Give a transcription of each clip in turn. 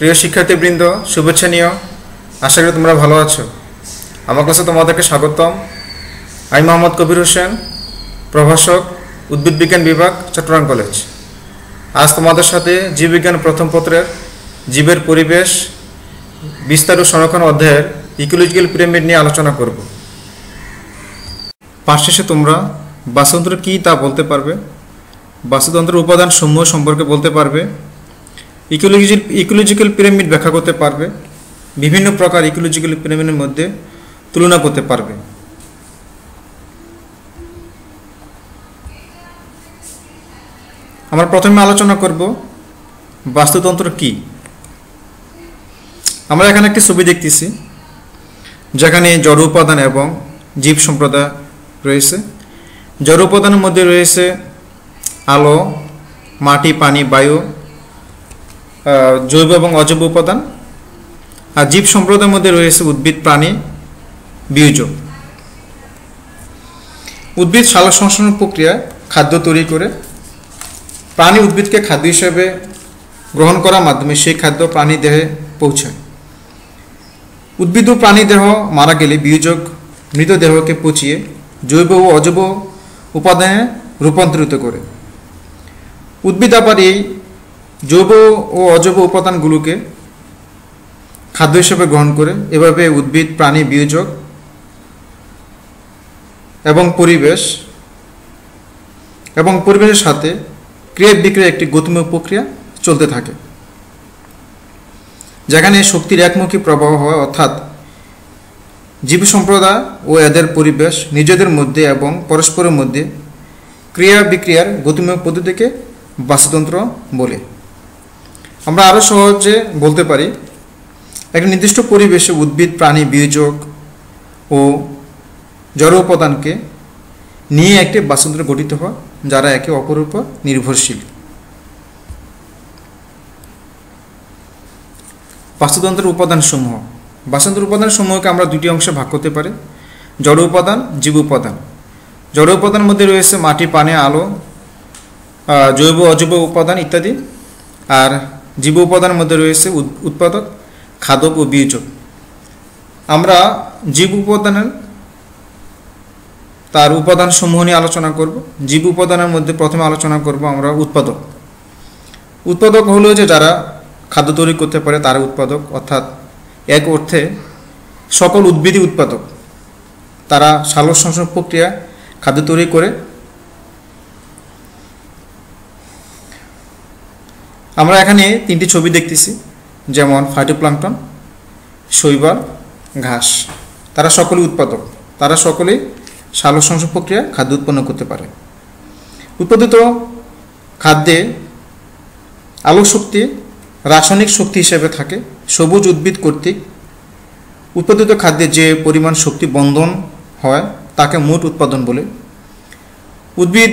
প্রিয় শিক্ষার্থীবৃন্দ, শুভেচ্ছা নিও। আশা করি তোমরা ভালো আছো। আমার কাছে তোমাদেরকে স্বাগতম। আমি মোহাম্মদ কবির হোসেন, প্রভাষক, উদ্ভিদ বিজ্ঞান বিভাগ, চট্টগ্রাম কলেজ। আজ তোমাদের সাথে জীববিজ্ঞান প্রথম পত্রের জীবের পরিবেশ বিস্তার ও সংরক্ষণ অধ্যায়ের ইকোলজিক্যাল পিরামিড নিয়ে আলোচনা করব। পাঠ শেষে তোমরা বাস্তুতন্ত্র কী তা বলতে পারবে, বাস্তুতন্ত্রের উপাদান সমূহ সম্পর্কে বলতে পারবে, ইকোলজিক্যাল পিরামিড ব্যাখ্যা করতে পারবে, বিভিন্ন প্রকার ইকোলজিক্যাল পিরামিডের মধ্যে তুলনা করতে পারবে। আমরা প্রথমে আলোচনা করব বাস্তুতন্ত্র কি। আমরা এখানে একটি ছবি দেখতেছি যেখানে জড় উপাদান এবং জীব সম্প্রদায় রয়েছে। জড় উপাদানের মধ্যে রয়েছে আলো, মাটি, পানি, বায়ু, জৈব এবং অজৈব উপাদান। আর জীব সম্প্রদায়ের মধ্যে রয়েছে উদ্ভিদ, প্রাণী, বীজক। উদ্ভিদ সালোক সংশ্লেষণ প্রক্রিয়ায় খাদ্য তৈরি করে প্রাণী উদ্ভিদকে খাদ্য হিসেবে গ্রহণ করার মাধ্যমে সেই খাদ্য প্রাণী দেহে পৌঁছায়। উদ্ভিদ ও প্রাণী দেহ মারা গেলে বীজক মৃতদেহকে পচিয়ে জৈব ও অজৈব উপাদানে রূপান্তরিত করে। উদ্ভিদ আবার এই জৈব ও অজৈব উপাদানগুলোকে খাদ্য হিসেবে গ্রহণ করে। এভাবে উদ্ভিদ, প্রাণী, বীজক এবং পরিবেশের সাথে ক্রিয়া বিক্রিয়া একটি গতিময় প্রক্রিয়া চলতে থাকে, যেখানে শক্তির একমুখী প্রবাহ হয়, অর্থাৎ জীব সম্প্রদায় ও এদের পরিবেশ নিজেদের মধ্যে এবং পরস্পরের মধ্যে ক্রিয়া বিক্রিয়ার গতিময় পদ্ধতিকে বাস্তুতন্ত্র বলে। আমরা আরও সহজে বলতে পারি, একটি নির্দিষ্ট পরিবেশে উদ্ভিদ, প্রাণী, বীজক ও জড় উপাদানকে নিয়ে একটি বাস্তুতন্ত্র গঠিত হয়, যারা একে অপরের উপর নির্ভরশীল। বাস্তুতন্ত্রের উপাদানসমূহ। বাস্তুতন্ত্রের উপাদানসমূহকে আমরা দুটি অংশে ভাগ করতে পারি: জড় উপাদান, জীব উপাদান। জড় উপাদানের মধ্যে রয়েছে মাটি, পানি, আলো, জৈব অজৈব উপাদান ইত্যাদি। আর জীব উপাদানের মধ্যে রয়েছে উৎপাদক, খাদক ও বীজক। আমরা জীব উপাদানের তার উপাদান সমূহ নিয়ে আলোচনা করব। জীব উপাদানের মধ্যে প্রথমে আলোচনা করব আমরা উৎপাদক। উৎপাদক হলো যে যারা খাদ্য তৈরি করতে পারে তারা উৎপাদক, অর্থাৎ এক অর্থে সকল উদ্ভিদই উৎপাদক। তারা সালোক সংশ্লেষণ প্রক্রিয়া খাদ্য তৈরি করে। আমরা এখানে তিনটি ছবি দেখতেছি, যেমন ফাইটোপ্লাঙ্কটন, শৈবাল, ঘাস। তারা সকলেই উৎপাদক। তারা সকলেই সালোক সংশ্লেষণ প্রক্রিয়া খাদ্য উৎপন্ন করতে পারে। উৎপাদিত খাদ্যে আলোক শক্তি রাসায়নিক শক্তি হিসেবে থাকে। সবুজ উদ্ভিদ কর্তৃক উৎপাদিত খাদ্যে যে পরিমাণ শক্তি বন্ধন হয় তাকে মোট উৎপাদন বলে। উদ্ভিদ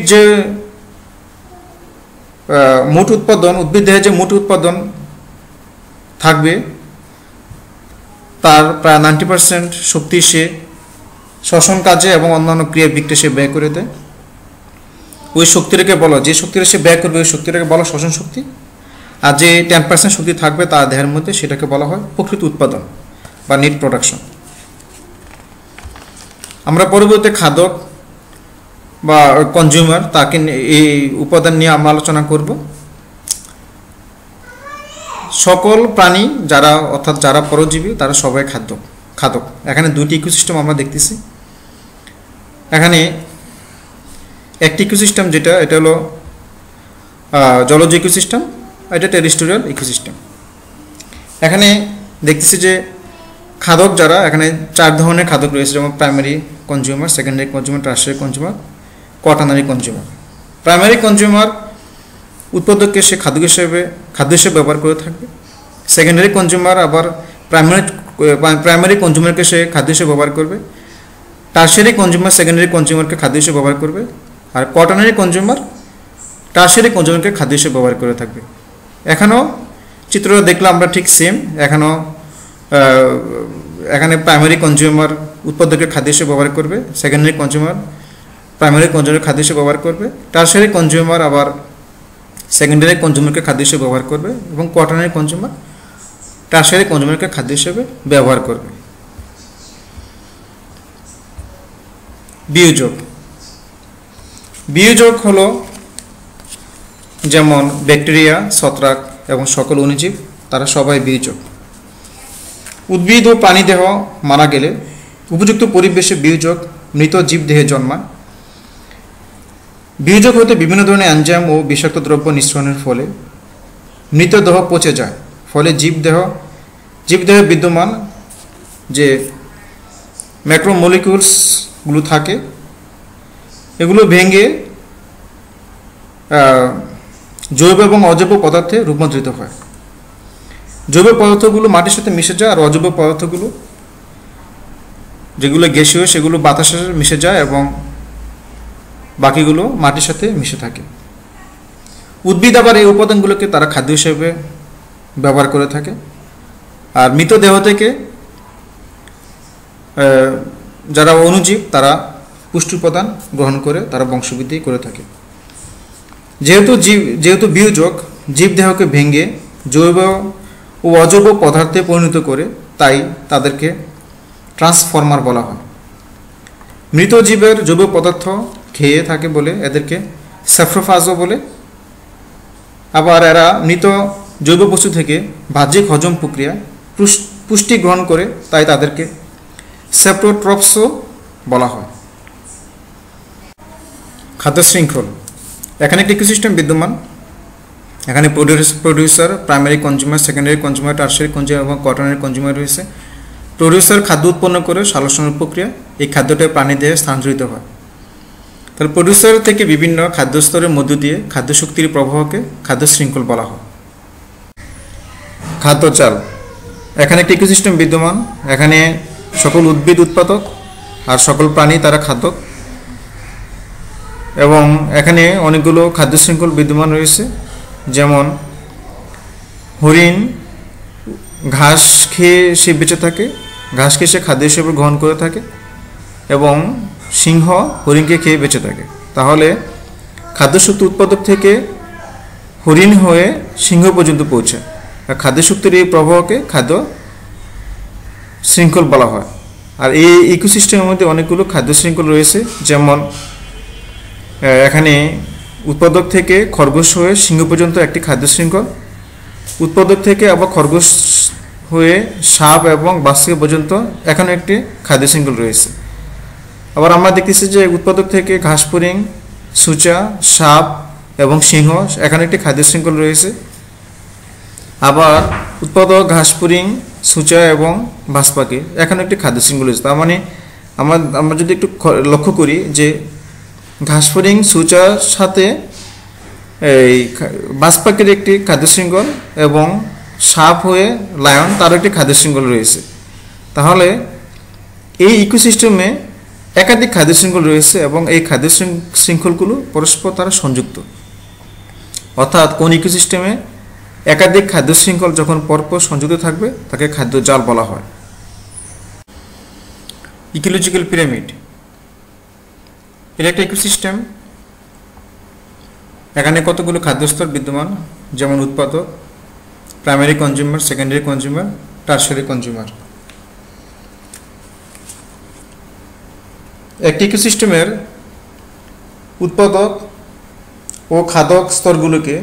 দেহে যে মোট উৎপাদন থাকবে তার প্রায় 90% শক্তি সে শ্বসন কাজে এবং অন্যান্য ক্রিয়া বিক্রিয়া সে ব্যয় করে দেয়। ওই শক্তিটাকে বলা, যে শক্তিটা সে ব্যয় করবে ওই শক্তিটাকে বলা শ্বসন শক্তি। আর যে 10% শক্তি থাকবে তার দেহের মধ্যে সেটাকে বলা হয় প্রকৃত উৎপাদন বা নেট প্রোডাকশন। আমরা পরবর্তীতে খাদক বা কনজিউমার তাকে এই উপাদান নিয়ে আমরা আলোচনা করব। সকল প্রাণী অর্থাৎ যারা পরজীবী তারা সবাই খাদক। এখানে দুটি ইকোসিস্টেম আমরা দেখতেছি। এখানে একটি ইকোসিস্টেম এটা হলো জলজ ইকোসিস্টেম, এটা টেরিস্টোরিয়াল ইকোসিস্টেম। এখানে দেখতেছি যে খাদক যারা, এখানে 4 ধরনের খাদক রয়েছে, যেমন primary consumer, secondary consumer, tertiary consumer, quaternary consumer. Primary consumer উৎপাদককে সে খাদ্য হিসেবে ব্যবহার করে থাকবে। সেকেন্ডারি কনজিউমার আবার প্রাইমারি কনজিউমারকে সে খাদ্য হিসেবে ব্যবহার করবে। টারশিয়ারি কনজিউমার সেকেন্ডারি কনজিউমারকে খাদ্য হিসেবে ব্যবহার করবে। আর কোয়াটার্নারি কনজিউমার টারশিয়ারি কনজিউমারকে খাদ্য হিসেবে ব্যবহার করে থাকবে। এখানেও চিত্রটা দেখলে আমরা ঠিক সেম। এখানে প্রাইমারি কনজিউমার উৎপাদকের খাদ্য হিসেবে ব্যবহার করবে, সেকেন্ডারি কনজিউমার প্রাইমারি কনজিউমার খাদ্য হিসেবে ব্যবহার করবে, টারশিয়ারি কনজিউমার আবার সেকেন্ডারি কনজিউমারকে খাদ্য হিসেবে ব্যবহার করবে এবং কোয়াটার্নারি কনজিউমার টারশিয়ারি কনজিউমারকে খাদ্য হিসেবে ব্যবহার করবে। বিয়োজক। বিয়োজক হলো যেমন ব্যাকটেরিয়া, ছত্রাক এবং সকল অণুজীব, তারা সবাই বিয়োজক। উদ্ভিদ ও প্রাণীদেহ মারা গেলে উপযুক্ত পরিবেশে বিয়োজক মৃত জীবদেহে জন্মায়। বিয়োজক হতে বিভিন্ন ধরনের এনজাইম ও বিষাক্ত দ্রব্য নিঃসরণের ফলে মৃতদেহ পচে যায়। ফলে জীবদেহে বিদ্যমান যে ম্যাক্রোমলিকিউলসগুলো থাকে এগুলো ভেঙে জৈব এবং অজৈব পদার্থে রূপান্তরিত হয়। জৈব পদার্থগুলো মাটির সাথে মিশে যায়, আর অজৈব পদার্থগুলো যেগুলো গ্যাসীয় সেগুলো বাতাসে মিশে যায় এবং বাকিগুলো মাটির সাথে মিশে থাকে। উদ্ভিদ আবার এই উপাদানগুলোকে তারা খাদ্য হিসেবে ব্যবহার করে থাকে। আর মৃতদেহ থেকে যারা অণুজীব তারা পুষ্টি উপাদান গ্রহণ করে তারা বংশবৃদ্ধি করে থাকে। যেহেতু বিয়োজক জীবদেহকে ভেঙে জৈব ও অজৈব পদার্থে পরিণত করে, তাই তাদেরকে ট্রান্সফর্মার বলা হয়। মৃত জীবের জৈব পদার্থ খেয়ে থাকে বলে এদেরকে স্যাপ্রোফাজও বলে। আবার এরা মৃত জৈব বস্তু থেকে বাহ্যিক হজম প্রক্রিয়া পুষ্টি গ্রহণ করে, তাই তাদেরকে স্যাপ্রোট্রপসও বলা হয়। খাদ্য শৃঙ্খল। এখানে একটি ইকোসিস্টেম বিদ্যমান। এখানে producer, primary consumer, secondary consumer, tertiary consumer এবং কোয়াটারনারি কনজিউমার রয়েছে। প্রডিউসার খাদ্য উৎপন্ন করে সালোকসংশ্লেষণ প্রক্রিয়া এই খাদ্যটা প্রাণীদেহে স্থানান্তরিত হয়। তাহলে প্রডিউসার থেকে বিভিন্ন খাদ্য স্তরের মধ্য দিয়ে খাদ্য শক্তির প্রবাহকে খাদ্য শৃঙ্খল বলা হয়। খাদ্য জাল। এখানে একটি ইকোসিস্টেম বিদ্যমান। এখানে সকল উদ্ভিদ উৎপাদক আর সকল প্রাণী তারা খাদ্যক, এবং এখানে অনেকগুলো খাদ্য শৃঙ্খল বিদ্যমান রয়েছে। যেমন হরিণ ঘাস খেয়ে সে বেঁচে থাকে, ঘাস খেয়ে সে খাদ্য হিসেবে গ্রহণ করে থাকে, এবং সিংহ হরিণকে খেয়ে বেঁচে থাকে। তাহলে খাদ্যশক্তি উৎপাদক থেকে হরিণ হয়ে সিংহ পর্যন্ত পৌঁছায়। আর খাদ্যশক্তির এই প্রবাহকে খাদ্য শৃঙ্খল বলা হয়। আর এই ইকোসিস্টেমের মধ্যে অনেকগুলো খাদ্য শৃঙ্খল রয়েছে। যেমন এখানে উৎপাদক থেকে খরগোশ হয়ে সিংহ পর্যন্ত একটি খাদ্য শৃঙ্খল, উৎপাদক থেকে আবার খরগোশ হয়ে সাপ এবং বাসকে পর্যন্ত এখানে একটি খাদ্য শৃঙ্খল রয়েছে। আবার আমরা দেখতেছি যে উৎপাদক থেকে ঘাসফড়িং, সূচা, সাপ এবং সিংহ এখানে একটি খাদ্য শৃঙ্খল রয়েছে। আবার উৎপাদক, ঘাসফড়িং, সূচা এবং বাজপাখি এখানে একটি খাদ্য শৃঙ্খল রয়েছে। তার মানে আমরা যদি একটু লক্ষ্য করি যে ঘাসফড়িং, সূচার সাথে এই বাজপাখির একটি খাদ্য শৃঙ্খল এবং সাপ হয়ে লায়ন তারও একটি খাদ্য শৃঙ্খল রয়েছে। তাহলে এই ইকোসিস্টেমে একাধিক খাদ্য শৃঙ্খল রয়েছে এবং এই খাদ্য শৃঙ্খলগুলো পরস্পর তারা সংযুক্ত। অর্থাৎ কোন ইকোসিস্টেমে একাধিক খাদ্য শৃঙ্খল যখন পরপর সংযুক্ত থাকবে তাকে খাদ্য জাল বলা হয়। Ecological pyramid. এটা একটা ইকোসিস্টেম। এখানে কতগুলো খাদ্যস্তর বিদ্যমান, যেমন উৎপাদক, primary consumer, secondary consumer, tertiary consumer. একটি ইকোসিস্টেমের উৎপাদক ও খাদক স্তরগুলোকে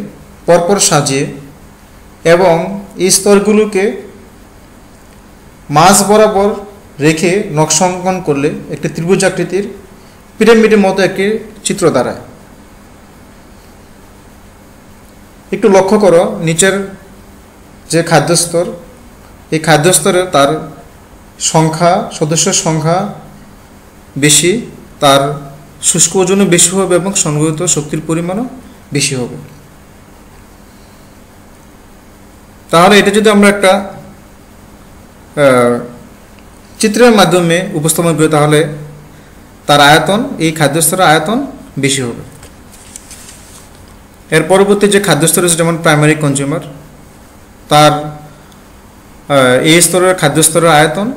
পরপর সাজিয়ে এবং এই স্তরগুলোকে মাঝ বরাবর রেখে নকশা অঙ্কন করলে একটি ত্রিভুজাকৃতির পিরামিডের মতো একটি চিত্র দাঁড়ায়। একটু লক্ষ্য করো, নিচের যে খাদ্যস্তর, এই খাদ্যস্তরে তার সংখ্যা, সদস্যের সংখ্যা বেশি, তার শুষ্ক ওজনও বেশি হবে এবং সংগৃহীত শক্তির পরিমাণও বেশি হবে। তাহলে এটা যদি আমরা একটা চিত্রের মাধ্যমে উপস্থাপন করি তাহলে তার আয়তন, এই খাদ্যস্তরের আয়তন বেশি হবে। এর পরবর্তী যে খাদ্যস্তর রয়েছে যেমন প্রাইমারি কনজিউমার, তার এই স্তরের খাদ্যস্তরের আয়তন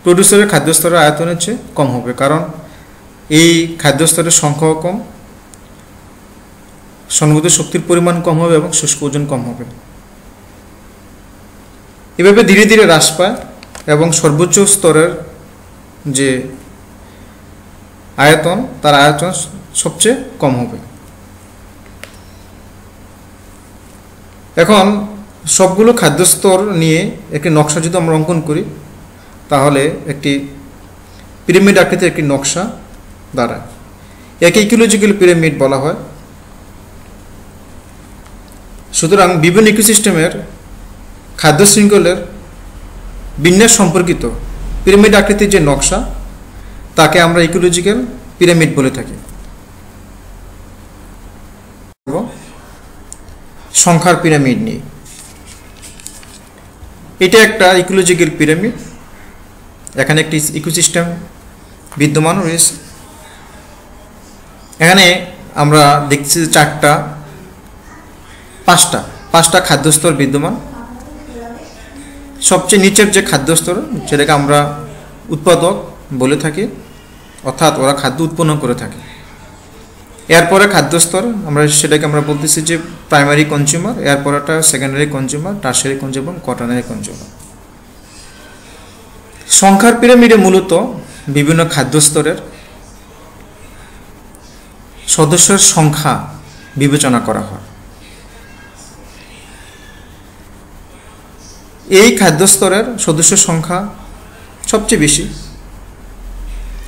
প্রডিউসারের খাদ্যস্তরের আয়তনের চেয়ে কম হবে, কারণ এই খাদ্যস্তরের সংখ্যাও কম, সংগৃহীত শক্তির পরিমাণ কম হবে এবং শুষ্ক ওজন কম হবে। এভাবে ধীরে ধীরে হ্রাস পায় এবং সর্বোচ্চ স্তরের যে আয়তন, তার আয়তন সবচেয়ে কম হবে। এখন সবগুলো খাদ্যস্তর নিয়ে একটি নকশা যদি আমরা অঙ্কন করি, তাহলে একটি পিরামিড আকৃতির একটি নকশা দাঁড়ায়। একে ইকোলজিক্যাল পিরামিড বলা হয়। সুতরাং বিভিন্ন ইকোসিস্টেমের খাদ্য শৃঙ্খলের বিন্যাস সম্পর্কিত পিরামিড আকৃতির যে নকশা, তাকে আমরা ইকোলজিক্যাল পিরামিড বলে থাকি। সংখ্যার পিরামিড নিয়ে, এটা একটা ইকোলজিক্যাল পিরামিড। এখানে একটি ইকোসিস্টেম বিদ্যমান রয়েছে। এখানে আমরা দেখছি পাঁচটা খাদ্যস্তর বিদ্যমান। সবচেয়ে নিচের যে খাদ্যস্তর, সেটাকে আমরা উৎপাদক বলে থাকি, অর্থাৎ ওরা খাদ্য উৎপন্ন করে থাকে। এরপরে খাদ্যস্তর সেটাকে আমরা বলতেছি যে প্রাইমারি কনজিউমার, এরপরটা secondary consumer, tertiary consumer, quaternary consumer. সংখ্যার পিরামিডে মূলত বিভিন্ন খাদ্যস্তরের সদস্যের সংখ্যা বিবেচনা করা হয়। এই খাদ্যস্তরের সদস্য সংখ্যা সবচেয়ে বেশি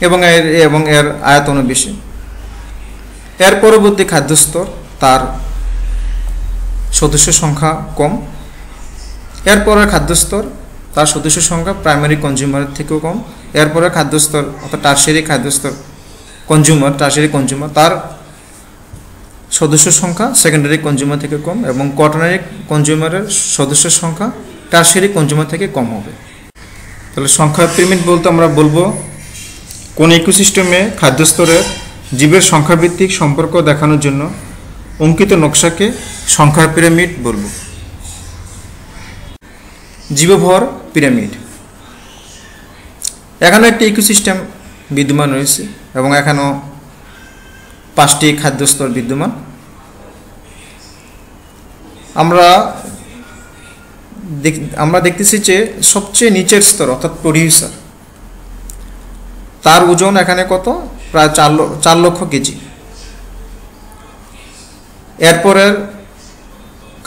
এবং এর আয়তনও বেশি। এর পরবর্তী খাদ্যস্তর, তার সদস্য সংখ্যা কম। এরপরের খাদ্যস্তর, তার সদস্য সংখ্যা প্রাইমারি কনজিউমারের থেকেও কম। এরপরের খাদ্যস্তর অর্থাৎ টারশিয়ারি কনজিউমার, তার সদস্য সংখ্যা সেকেন্ডারি কনজিউমার থেকে কম, এবং কোয়াটারনারি কনজিউমারের সদস্য সংখ্যা টারশিয়ারি কনজিউমার থেকে কম হবে। তাহলে সংখ্যা পিরামিড বলতে আমরা বলবো কোন ইকোসিস্টেমে খাদ্যস্তরের জীবের সংখ্যাভিত্তিক সম্পর্ক দেখানোর জন্য অঙ্কিত নকশাকে সংখ্যার পিরামিড বলবো। জীবভর পিরামিড, এখানে একটি ইকোসিস্টেম বিদ্যমান রয়েছে এবং এখানেও 5টি খাদ্যস্তর বিদ্যমান। আমরা দেখতেছি যে সবচেয়ে নিচের স্তর অর্থাৎ প্রডিউসার, তার ওজন এখানে কত? প্রায় 4 লক্ষ কেজি। এরপরের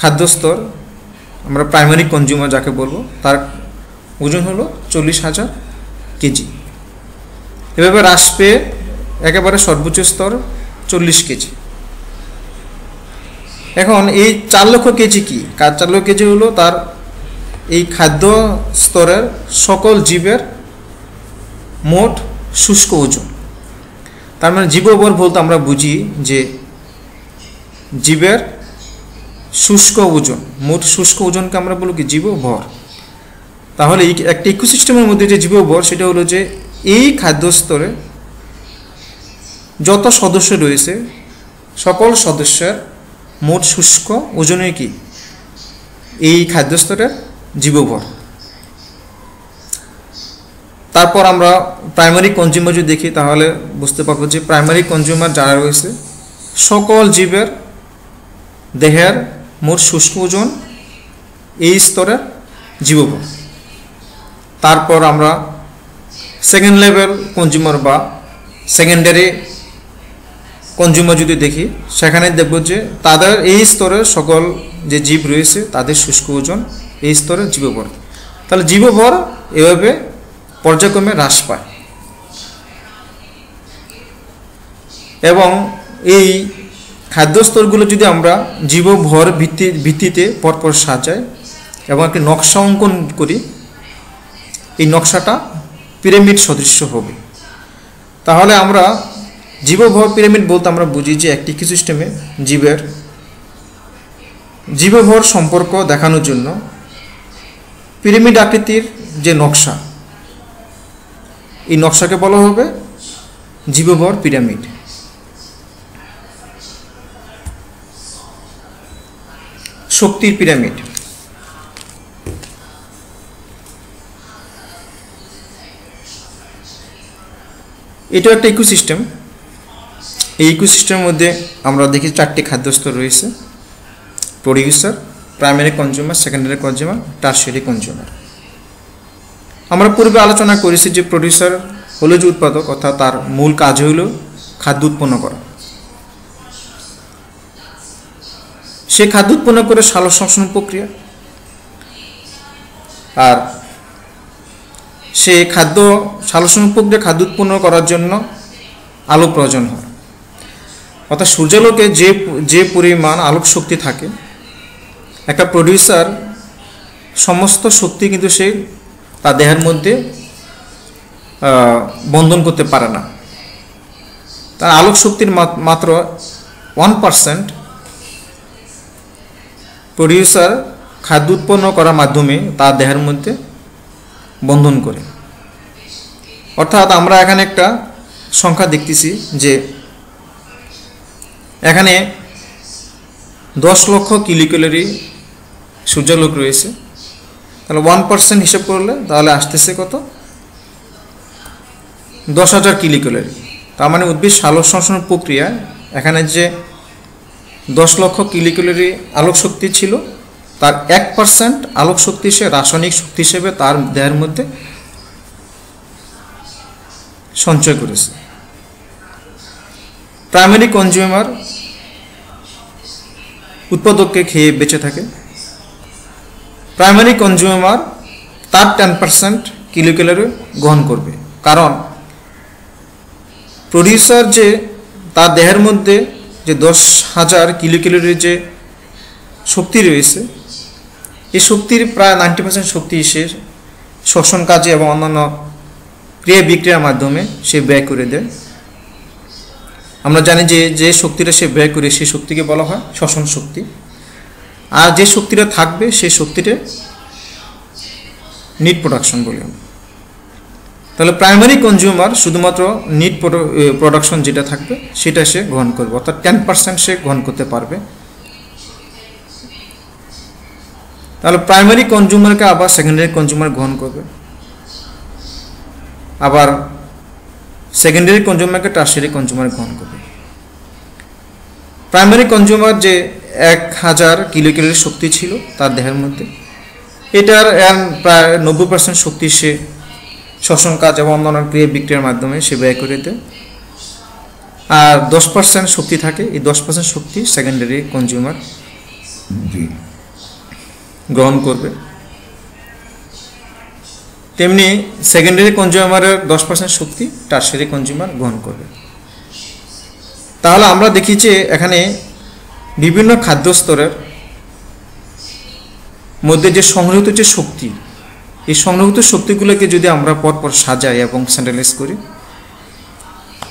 খাদ্যস্তর আমরা প্রাইমারি কনজিউমার যাকে বলবো, তার ওজন হলো 40,000 কেজি। এভাবে হ্রাস পেয়ে একেবারে সর্বোচ্চ স্তর 40 কেজি। এখন এই 4 লক্ষ কেজি কি? 4 লক্ষ কেজি হলো তার এই খাদ্য স্তরের সকল জীবের মোট শুষ্ক ওজন। তার মানে জীবভর বলতে আমরা বুঝি যে জীবের শুষ্ক ওজন, মোট শুষ্ক ওজনকে আমরা বলি কি? জীবভর। তাহলে একটা ইকোসিস্টেমের মধ্যে যে জীবভর, সেটা হলো যে এই খাদ্যস্তরে যত সদস্য রয়েছে সকল সদস্যের মোট শুষ্ক ওজনের কি? এই খাদ্যস্তরের জীবভর। তারপর আমরা প্রাইমারি কনজিউমার যদি দেখি, তাহলে বুঝতে পারবো যে প্রাইমারি কনজিউমার যারা রয়েছে সকল জীবের দেহের মোট শুষ্ক ওজন এই স্তরের জীবভর। তারপর আমরা সেকেন্ড লেভেল কনজিউমার বা সেকেন্ডারি কনজিউমার যদি দেখি, সেখানে দেখব যে তাদের এই স্তরের সকল যে জীব রয়েছে তাদের শুষ্ক ওজন এই স্তরের জীবভর। তাহলে জীবভর এভাবে পর্যায়ক্রমে হ্রাস পায় এবং এই খাদ্যস্তরগুলো যদি আমরা জীবভর ভিত্তিতে পরপর সাজাই এবং একটি নকশা অঙ্কন করি, এই নকশাটা পিরামিড সদৃশ্য হবে। তাহলে আমরা জীবভর পিরামিড বলতে আমরা বুঝি যে একটি ইকোসিস্টেমে জীবভর সম্পর্ক দেখানোর জন্য পিরামিড আকৃতির যে নকশা, এই নকশাকে বলা হবে জীবভর পিরামিড। শক্তির পিরামিড, এটা একটা ইকোসিস্টেম। এই ইকোসিস্টেমের মধ্যে আমরা দেখি 4টি খাদ্যস্তর রয়েছে: producer, primary consumer, secondary consumer, tertiary consumer. আমরা পূর্বে আলোচনা করেছি যে প্রোডিউসার হলো যে উৎপাদক, অর্থাৎ তার মূল কাজ হলো খাদ্য উৎপন্ন করা। সে খাদ্য উৎপন্ন করে সালোক সংশ্লেষণ প্রক্রিয়া, আর সে খাদ্য সালোক সংশ্লেষণ প্রক্রিয়া খাদ্য উৎপন্ন করার জন্য আলো প্রয়োজন হয়। অর্থাৎ সূর্যালোকে যে পরিমাণ আলোক শক্তি থাকে, একটা প্রোডিউসার সমস্ত শক্তি কিন্তু সে তার দেহের মধ্যে বন্ধন করতে পারে না। তার আলোক শক্তির মাত্র 1% প্রোডিউসার খাদ্য উৎপন্ন করার মাধ্যমে তার দেহের মধ্যে বন্ধন করে। অর্থাৎ আমরা এখানে একটা সংখ্যা দেখতেছি যে এখানে 10 লক্ষ কিলোক্যালোরি সূর্যালোক রয়েছে, তাহলে 1% হিসাব করলে তাহলে আসতেছে কত? 10,000 কিলোক্যালোরি। তার মানে উদ্ভিদ সালোক সংশ্লেষণ প্রক্রিয়া এখানে যে 10 লক্ষ কিলোক্যালোরি আলোক শক্তি ছিল, তার 1% আলোক শক্তি সে রাসায়নিক শক্তি হিসেবে তার দেহের মধ্যে সঞ্চয় করেছে। প্রাইমারি কনজিউমার উৎপাদককে খেয়ে বেঁচে থাকে। প্রাইমারি কনজিউমার তার 10% কিলোক্যালোরি গ্রহণ করবে, কারণ প্রোডিউসার যে তার দেহের মধ্যে যে 10,000 কিলোক্যালোরির যে শক্তি রয়েছে, এই শক্তির প্রায় 90% শক্তি সে শ্বসন কাজে এবং অন্যান্য ক্রিয়া বিক্রিয়ার মাধ্যমে সে ব্যয় করে দেয়। আমরা জানি যে শক্তিটা সে ব্যয় করে সেই শক্তিকে বলা হয় শ্বসন শক্তি, আর যে শক্তিটা থাকবে সেই শক্তিটা নিট প্রোডাকশন বলি আমরা। তাহলে প্রাইমারি কনজিউমার শুধুমাত্র নিট প্রোডাকশন যেটা থাকবে সেটা সে গ্রহণ করবে, অর্থাৎ 10% সে গ্রহণ করতে পারবে। তাহলে প্রাইমারি কনজিউমারকে আবার সেকেন্ডারি কনজিউমার গ্রহণ করবে, আবার সেকেন্ডারি কনজিউমারকে টারশিয়ারি কনজিউমার গ্রহণ করবে। প্রাইমারি কনজিউমার যে 1,000 কিলোক্যালোরি শক্তি ছিল তার দেহের মধ্যে, এটার প্রায় 90% শক্তি সে শ্বসন কাজ এবং অন্যান্য ক্রিয়া বিক্রিয়ার মাধ্যমে সে ব্যয় করে দেয়, আর 10% শক্তি থাকে। এই 10% শক্তি সেকেন্ডারি কনজিউমার গ্রহণ করবে। তেমনি সেকেন্ডারি কনজিউমারের 10% শক্তি টারশিয়ারি কনজিউমার গ্রহণ করবে। তাহলে আমরা দেখি যে এখানে বিভিন্ন খাদ্য স্তরের মধ্যে যে সংগৃহীত যে শক্তি, এই সংগৃহীত শক্তিগুলোকে যদি আমরা পরপর সাজাই এবং সেন্ট্রালাইজ করি,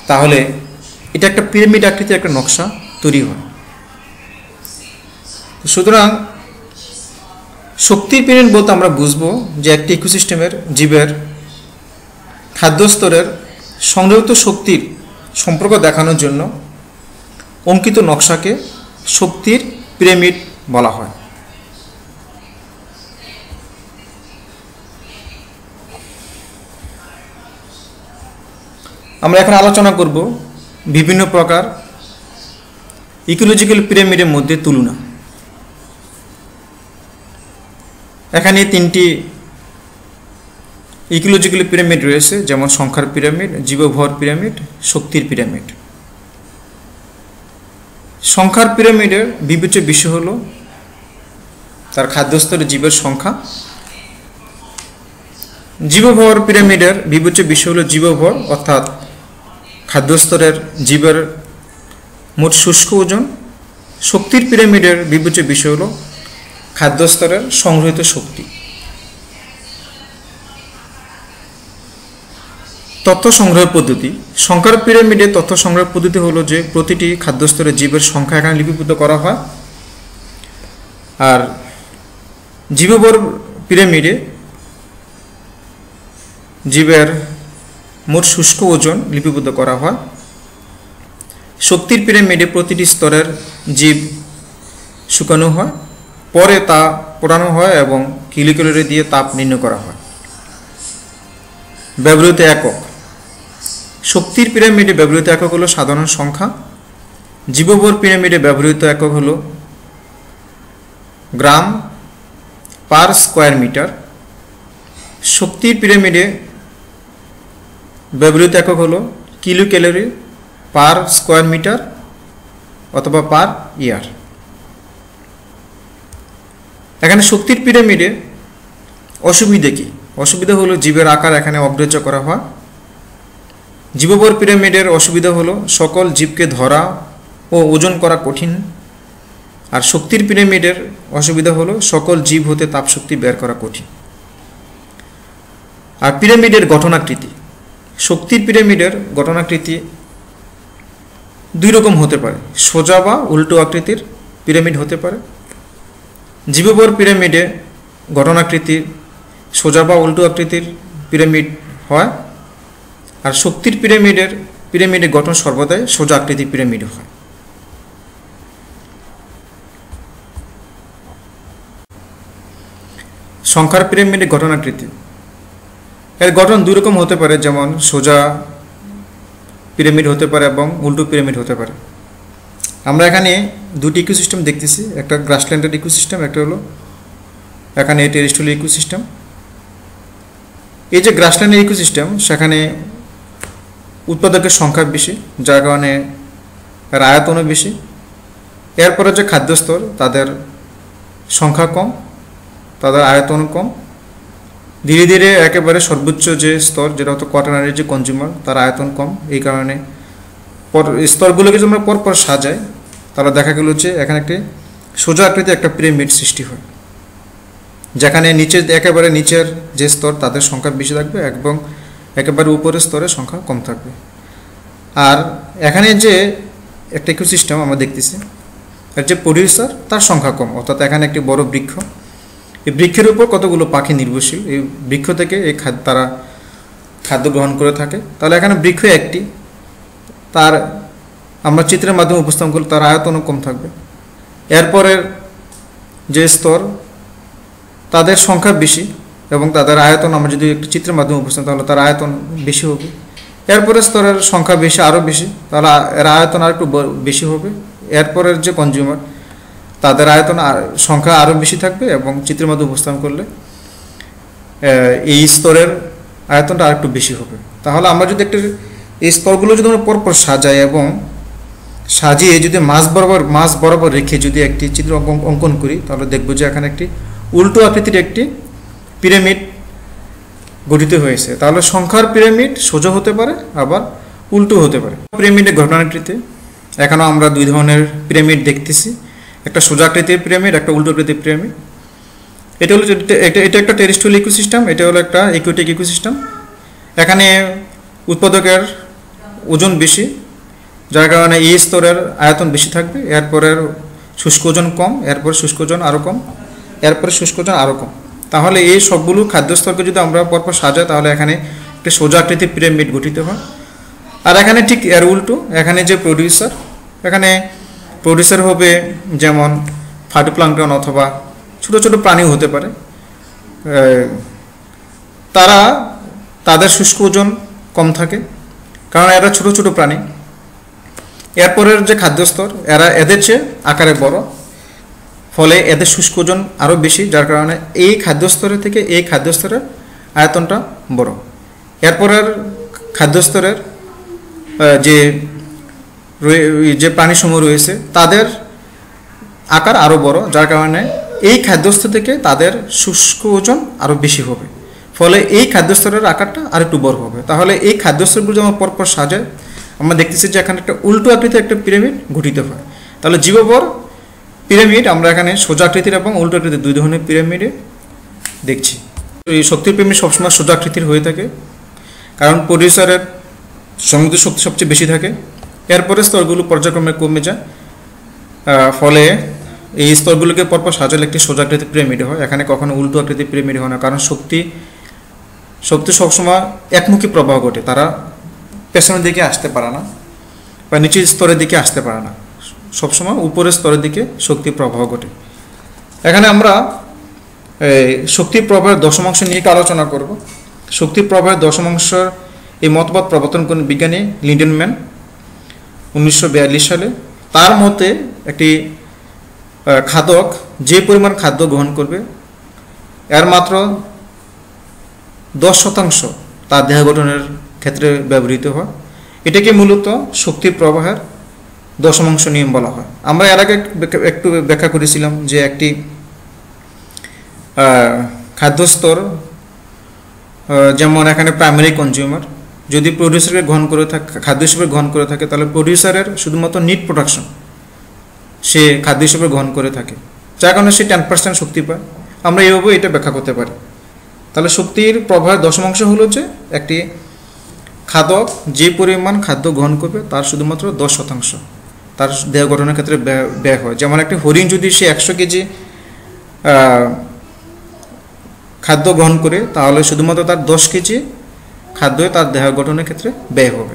তাহলে এটা একটা পিরামিড আকৃতির একটা নকশা তৈরি হয়। সুতরাং শক্তির পিরামিড বলতে আমরা বুঝবো যে একটি ইকোসিস্টেমের জীবের খাদ্য স্তরের সংগৃহীত শক্তির সম্পর্ক দেখানোর জন্য অঙ্কিত নকশাকে শক্তির পিরামিড বলা হয়। আমরা এখন আলোচনা করব বিভিন্ন প্রকার ইকোলজিক্যাল পিরামিডের মধ্যে তুলনা। এখানে 3টি ইকোলজিক্যাল পিরামিড রয়েছে, যেমন সংখ্যার পিরামিড, জীবভর পিরামিড, শক্তির পিরামিড। সংখ্যার পিরামিডের বিবেচ্য বিষয় হলো তার খাদ্যস্তরে জীবের সংখ্যা। জীবভর পিরামিডের বিবেচ্য বিষয় হলো জীবভর, অর্থাৎ খাদ্যস্তরের জীবের মোট শুষ্ক ওজন। শক্তির পিরামিডের বিবেচ্য বিষয় হলো খাদ্যস্তরের সংগৃহীত শক্তি। তথ্য সংগ্রহ পদ্ধতি। সংখ্যার পিরামিডে তথ্য সংগ্রহ পদ্ধতি হলো যে প্রতিটি খাদ্যস্তরে জীবের সংখ্যা এখানে লিপিবদ্ধ করা হয়, আর জীবভর পিরামিডে জীবের মোট শুষ্ক ওজন লিপিবদ্ধ করা হয়। শক্তির পিরামিডে প্রতিটি স্তরের জীব শুকানো হয়, পরে তা পোড়ানো হয় এবং কিলোক্যালোরি দিয়ে তাপ নির্ণয় করা হয়। ব্যবহৃত একক। শক্তির পিরামিডে ব্যবহৃত একক হলো সাধারণ সংখ্যা। জীবভর পিরামিডে ব্যবহৃত একক হলো গ্রাম পার স্কোয়ার মিটার। শক্তির পিরামিডে ব্যবহৃত একক হলো kilo calorie per square metre অথবা পার ইয়ার। এখানে শক্তির পিরামিডে অসুবিধা কি? অসুবিধা হলো জীবের আকার এখানে অগ্রাহ্য করা হয়। জীববর পিরামিডের অসুবিধা হলো সকল জীবকে ধরা ও ওজন করা কঠিন। আর শক্তির পিরামিডের অসুবিধা হলো সকল জীব হতে তাপশক্তি বের করা কঠিন। আর পিরামিডের গঠনাকৃতি, শক্তির পিরামিডের গঠনাকৃতি দুই রকম হতে পারে, সোজা বা উল্টো আকৃতির পিরামিড হতে পারে। জীববর পিরামিডে গঠনাকৃতি সোজা বা উল্টো আকৃতির পিরামিড হয়। আর শক্তির পিরামিডের গঠন সর্বদাই সোজা আকৃতির পিরামিড হয়। সংখ্যার পিরামিডের গঠনাকৃতি, এর গঠন দুই রকম হতে পারে, যেমন সোজা পিরামিড হতে পারে এবং উল্টো পিরামিড হতে পারে। আমরা এখানে দুটি ইকোসিস্টেম দেখতেছি, একটা গ্রাসল্যান্ডের ইকোসিস্টেম, একটা হলো এখানে টেরেস্ট্রিয়াল ইকোসিস্টেম। এই যে গ্রাসল্যান্ডের ইকোসিস্টেম, সেখানে উৎপাদকের সংখ্যা বেশি, যার কারণে এর আয়তনও বেশি। এরপরে যে খাদ্যস্তর, তাদের সংখ্যা কম, তাদের আয়তন কম। ধীরে ধীরে একেবারে সর্বোচ্চ যে স্তর, যেটা হতো কোয়াটারনারি যে কনজিউমার, তার আয়তন কম। এই কারণে স্তরগুলোকে যদি আমরা পরপর সাজাই, তাহলে দেখা গেল যে এখানে একটি সোজা আকৃতি একটা পিরামিড সৃষ্টি হয়, যেখানে একেবারে নিচের যে স্তর তাদের সংখ্যা বেশি থাকবে এবং একেবারে উপরের স্তরের সংখ্যা কম থাকবে। আর এখানে যে একটা ইকোসিস্টেম আমরা দেখতেছি, এর যে প্রডিউসার তার সংখ্যা কম, অর্থাৎ এখানে একটি বড় বৃক্ষ, এই বৃক্ষের উপর কতগুলো পাখি নির্ভরশীল, এই বৃক্ষ থেকে তারা খাদ্য গ্রহণ করে থাকে। তাহলে এখানে বৃক্ষ একটি, তার আমরা চিত্রের মাধ্যমে উপস্থাপন করলে তার আয়তনও কম থাকবে। এরপরের যে স্তর, তাদের সংখ্যা বেশি এবং তাদের আয়তন আমরা যদি একটি চিত্রের মাধ্যমে উপস্থাপন, তাহলে তার আয়তন বেশি হবে। এরপরের স্তরের সংখ্যা বেশি, আরও বেশি, তাহলে এর আয়তন আর একটু বেশি হবে। এরপরের যে কনজিউমার, তাদের আয়তন সংখ্যা আরও বেশি থাকবে এবং চিত্রের মাধ্যমে উপস্থাপন করলে এই স্তরের আয়তনটা আর একটু বেশি হবে। তাহলে আমরা যদি এই স্তরগুলো যদি আমরা পরপর সাজাই এবং সাজিয়ে যদি মাঝ বরাবর রেখে যদি একটি চিত্র অঙ্কন করি, তাহলে দেখব যে এখানে একটি উল্টো আকৃতির একটি পিরামিড গঠিত হয়েছে। তাহলে সংখ্যার পিরামিড সোজা হতে পারে, আবার উল্টো হতে পারে। পিরামিডের ঘটনাকৃতি এখানেও আমরা দুই ধরনের পিরামিড দেখতেছি, একটা সোজা আকৃতির পিরামিড, একটা উল্টো আকৃতির পিরামিড। এটা হলো এটা একটা টেরেস্ট্রিয়াল ইকোসিস্টেম, এটা হলো একটা অ্যাকুয়াটিক ইকোসিস্টেম। এখানে উৎপাদকের ওজন বেশি, যার কারণে এই স্তরের আয়তন বেশি থাকবে। এরপরের শুষ্ক ওজন কম, এরপর শুষ্ক ওজন আরও কম, এরপরে শুষ্ক ওজন আরও কম। তাহলে এই সবগুলো খাদ্যস্তরকে যদি আমরা পরপর সাজাই, তাহলে এখানে একটা সোজা আকৃতির পিরামিড গঠিত হয়। আর এখানে ঠিক এর উল্টো, এখানে যে প্রডিউসার, এখানে প্রডিউসার হবে যেমন ফাইটোপ্লাঙ্কটন অথবা ছোটো ছোটো প্রাণীও হতে পারে। তাদের শুষ্ক ওজন কম থাকে, কারণ এরা ছোটো ছোটো প্রাণী। এরপরের যে খাদ্যস্তর, এদের চেয়ে আকারে বড়, ফলে এদের শুষ্ক ওজন আরও বেশি, যার কারণে এই খাদ্যস্তরের থেকে এই খাদ্যস্তরের আয়তনটা বড়। এরপরের খাদ্যস্তরের যে প্রাণীসমূহ রয়েছে, তাদের আকার আরও বড়, যার কারণে এই খাদ্যস্তর থেকে তাদের শুষ্ক ওজন আরও বেশি হবে, ফলে এই খাদ্যস্তরের আকারটা আর একটু বড় হবে। তাহলে এই খাদ্যস্তরগুলো যখন পরপর সাজায়, আমরা দেখতেছি যে এখানে একটা উল্টো আকৃতির একটা পিরামিড গঠিত হয়। তাহলে জীববর পিরামিড আমরা এখানে সোজা আকৃতির এবং উল্টো আকৃতির দুই ধরনের পিরামিডে দেখছি। এই শক্তির পিরামিড সবসময় সোজা আকৃতির হয়ে থাকে, কারণ প্রডিউসারের সমুদ্র শক্তি সবচেয়ে বেশি থাকে। এরপরে স্তরগুলো পর্যায়ক্রমে কমে যায়, ফলে এই স্তরগুলোকে পরপর সাজালে একটি সোজা আকৃতির পিরামিড হয়। এখানে কখনো উল্টো আকৃতির পিরামিড হয় না, কারণ শক্তি সবসময় একমুখী প্রবাহ ঘটে, তারা পেছনের দিকে আসতে পারে না বা নিচের স্তরের দিকে আসতে পারে না, সবসময় উপরের স্তরের দিকে শক্তি প্রবাহ ঘটে। এখানে আমরা শক্তি প্রবাহের দশমাংশ নিয়ে আলোচনা করব। শক্তি প্রবাহের দশমাংশের এই মতবাদ প্রবর্তন করেন বিজ্ঞানী লিন্ডেম্যান 1942 সালে। তার মতে একটি খাদক যে পরিমাণ খাদ্য গ্রহণ করবে, এর মাত্র 10% তার দেহ গঠনের ক্ষেত্রে ব্যবহৃত হয়। এটাকে মূলত শক্তির প্রবাহের দশমাংশ নিয়ম বলা হয়। আমরা এর আগে একটু ব্যাখ্যা করেছিলাম যে একটি খাদ্যস্তর, যেমন এখানে প্রাইমারি কনজিউমার যদি প্রডিউসারকে গ্রহণ করে থাকে, খাদ্য হিসেবে গ্রহণ করে থাকে, তাহলে প্রডিউসারের শুধুমাত্র নিট প্রোডাকশন সে খাদ্য হিসেবে গ্রহণ করে থাকে, যার কারণে সে 10% শক্তি পায়। আমরা এইভাবে এটা ব্যাখ্যা করতে পারি। তাহলে শক্তির প্রবাহের দশমাংশ হলো যে একটি খাদক যে পরিমাণ খাদ্য গ্রহণ করবে তার শুধুমাত্র 10% তার দেহ গঠনের ক্ষেত্রে ব্যয় হয়। যেমন একটি হরিণ যদি সে 100 কেজি খাদ্য গ্রহণ করে, তাহলে শুধুমাত্র তার 10 কেজি খাদ্য তার দেহ গঠনের ক্ষেত্রে ব্যয় হবে।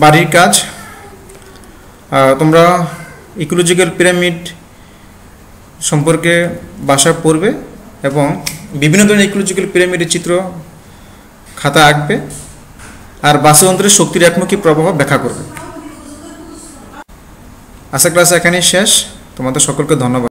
বাড়ির কাজ, তোমরা ইকোলজিক্যাল পিরামিড সম্পর্কে বাসায় পড়বে এবং বিভিন্ন ধরনের ইকোলজিক্যাল পিরামিডের চিত্র খাতা আঁকবে আর বাস্তুতন্ত্রের শক্তির একমুখী প্রবাহ ব্যাখ্যা করবে। আশা ক্লাস এখানেই শেষ। তোমাদের সকলকে ধন্যবাদ।